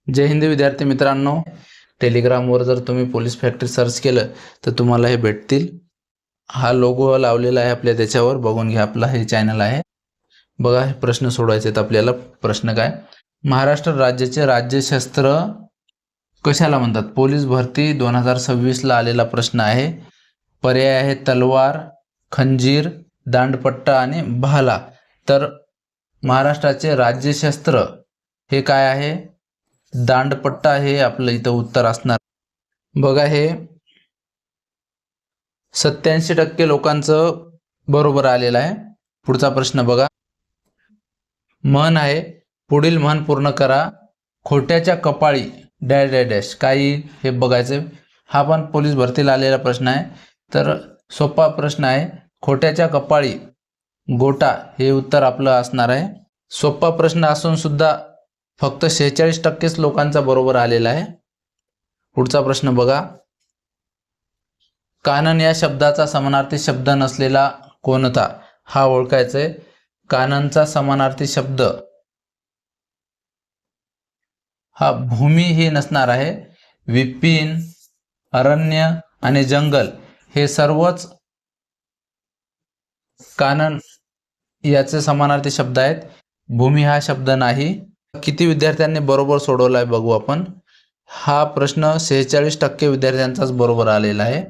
जय हिंद विद्यार्थी मित्रांनो, टेलिग्रामवर जर तुम्ही पोलीस फॅक्टरी सर्च केलं तर तुम्हाला हे भेटतील। हा लोगो लावलेला आहे आपल्या त्याच्यावर, बघून घ्या। आपला हे चॅनल आहे बघा। हे प्रश्न सोडवायचे आहेत आपल्याला। प्रश्न काय? महाराष्ट्र राज्याचे राज्यशस्त्र कशाला म्हणतात? पोलीस भरती 2026 ला आलेला प्रश्न आहे। पर्याय आहे तलवार, खंजीर, दांडपट्टा आणि भाला। तर महाराष्ट्राचे राज्यशस्त्र हे काय आहे? दांडपट्टा हे आपलं इथं उत्तर असणार बघा। हे 87% लोकांचं बरोबर आलेलं आहे। पुढचा प्रश्न बघा। म्हण आहे, पुढील म्हण पूर्ण करा। खोट्याच्या कपाळी डॅश डॅश डॅश काही हे बघायचं। हा पण पोलीस भरतीला आलेला प्रश्न आहे। तर सोपा प्रश्न आहे, खोट्याच्या कपाळी गोटा हे उत्तर आपलं असणार आहे। सोपा प्रश्न असून सुद्धा फक्त 46% लोकांचा बरोबर आलेला आहे। पुढचा प्रश्न बघा। कानन या शब्दाचा समानार्थी शब्द नसलेला कोणता? हा ओळखायचा आहे। काननचा समानार्थी शब्द हा भूमी हे नसणार आहे। विपिन, अरण्य आणि जंगल हे सर्वच कानन याचे समानार्थी शब्द आहेत। भूमी हा शब्द नाही। किती विद्यार्थ्यांनी बरोबर सोडवलाय बघू आपण। हा प्रश्न 46% विद्यार्थ्यांचाच बरोबर आलेला आहे।